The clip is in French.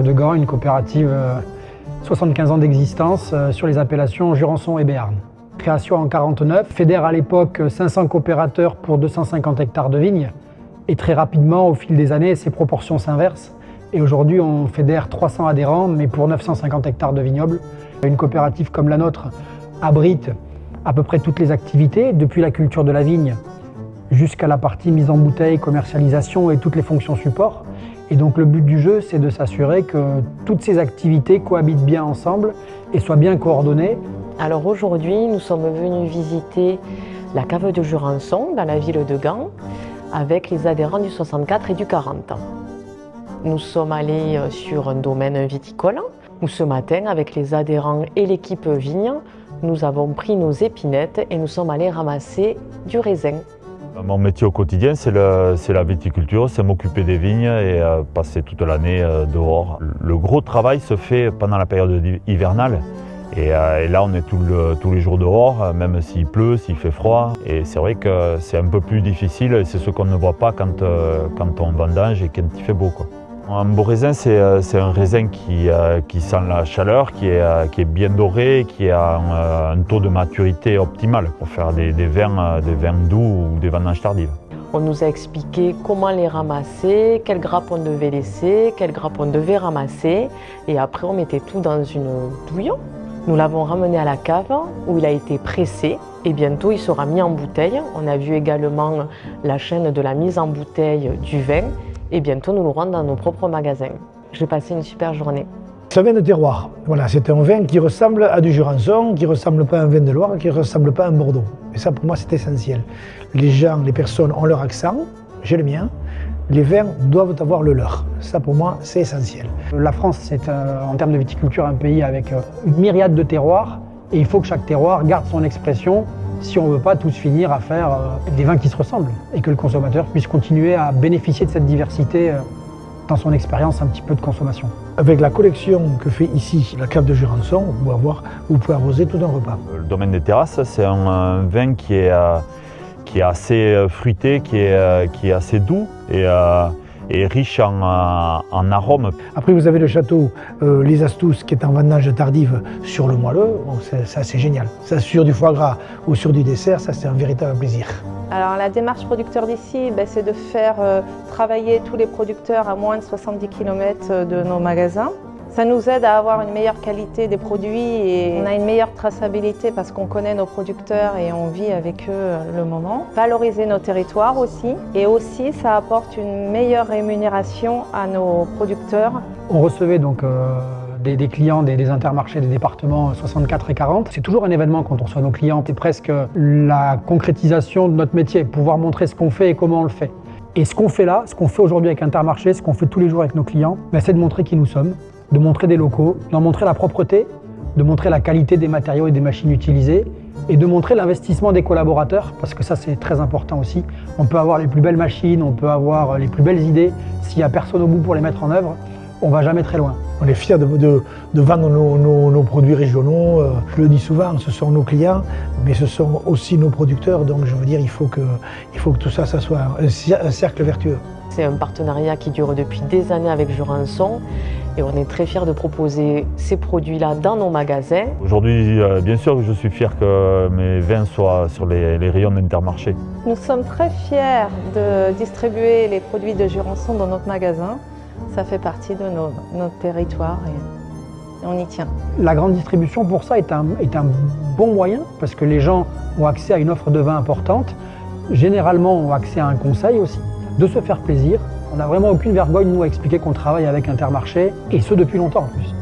de Gand, une coopérative 75 ans d'existence sur les appellations Jurançon et Béarn. Création en 1949, fédère à l'époque 500 coopérateurs pour 250 hectares de vignes. Et très rapidement, au fil des années, ces proportions s'inversent. Et aujourd'hui, on fédère 300 adhérents, mais pour 950 hectares de vignobles. Une coopérative comme la nôtre abrite à peu près toutes les activités, depuis la culture de la vigne jusqu'à la partie mise en bouteille, commercialisation et toutes les fonctions support. Et donc le but du jeu, c'est de s'assurer que toutes ces activités cohabitent bien ensemble et soient bien coordonnées. Alors aujourd'hui, nous sommes venus visiter la cave de Jurançon dans la ville de Gand avec les adhérents du 64 et du 40. Nous sommes allés sur un domaine viticole où ce matin, avec les adhérents et l'équipe vigne, nous avons pris nos épinettes et nous sommes allés ramasser du raisin. Mon métier au quotidien, c'est la viticulture, c'est m'occuper des vignes et passer toute l'année dehors. Le gros travail se fait pendant la période hivernale. Et là, on est tous les jours dehors, même s'il pleut, s'il fait froid. Et c'est vrai que c'est un peu plus difficile, c'est ce qu'on ne voit pas quand on vendange et quand il fait beau, quoi. Un beau raisin, c'est un raisin qui sent la chaleur, qui est bien doré, qui a un taux de maturité optimal pour faire des vins doux ou des vendanges tardives. On nous a expliqué comment les ramasser, quelles grappes on devait laisser, quelles grappes on devait ramasser. Et après, on mettait tout dans une douille. Nous l'avons ramené à la cave où il a été pressé et bientôt il sera mis en bouteille. On a vu également la chaîne de la mise en bouteille du vin. Et bientôt, nous l'aurons dans nos propres magasins. J'ai passé une super journée. C'est un vin de terroir. Voilà, c'est un vin qui ressemble à du Jurançon, qui ne ressemble pas à un vin de Loire, qui ne ressemble pas à un Bordeaux. Et ça, pour moi, c'est essentiel. Les gens, les personnes ont leur accent, j'ai le mien. Les vins doivent avoir le leur. Ça, pour moi, c'est essentiel. La France, c'est en termes de viticulture un pays avec une myriade de terroirs. Et il faut que chaque terroir garde son expression si on ne veut pas tous finir à faire des vins qui se ressemblent et que le consommateur puisse continuer à bénéficier de cette diversité dans son expérience un petit peu de consommation. Avec la collection que fait ici la cave de Jurançon, vous pouvez arroser tout un repas. Le domaine des terrasses, c'est un vin qui est assez fruité, qui est assez doux et riche en arômes. Après, vous avez le château Les Astousses qui est en vendange tardive sur le moelleux. Bon, ça, c'est génial. Ça, sur du foie gras ou sur du dessert, ça, c'est un véritable plaisir. Alors, la démarche producteur d'ici, c'est de faire travailler tous les producteurs à moins de 70 km de nos magasins. Ça nous aide à avoir une meilleure qualité des produits et on a une meilleure traçabilité parce qu'on connaît nos producteurs et on vit avec eux le moment. Valoriser nos territoires aussi et aussi ça apporte une meilleure rémunération à nos producteurs. On recevait donc des clients des intermarchés des départements 64 et 40. C'est toujours un événement quand on reçoit nos clients. C'est presque la concrétisation de notre métier, pouvoir montrer ce qu'on fait et comment on le fait. Et ce qu'on fait là, ce qu'on fait aujourd'hui avec Intermarché, ce qu'on fait tous les jours avec nos clients, c'est de montrer qui nous sommes, de montrer des locaux, d'en montrer la propreté, de montrer la qualité des matériaux et des machines utilisées et de montrer l'investissement des collaborateurs parce que ça c'est très important aussi. On peut avoir les plus belles machines, on peut avoir les plus belles idées, s'il n'y a personne au bout pour les mettre en œuvre, on ne va jamais très loin. On est fiers de vendre nos produits régionaux. Je le dis souvent, ce sont nos clients, mais ce sont aussi nos producteurs. Donc je veux dire, il faut que tout ça, ça soit un cercle vertueux. C'est un partenariat qui dure depuis des années avec Jurançon et on est très fiers de proposer ces produits-là dans nos magasins. Aujourd'hui, bien sûr que je suis fier que mes vins soient sur les rayons d'Intermarché. Nous sommes très fiers de distribuer les produits de Jurançon dans notre magasin. Ça fait partie de notre territoire et on y tient. La grande distribution pour ça est un bon moyen parce que les gens ont accès à une offre de vin importante, généralement ont accès à un conseil aussi, de se faire plaisir. On n'a vraiment aucune vergogne nous à expliquer qu'on travaille avec Intermarché et ce depuis longtemps en plus.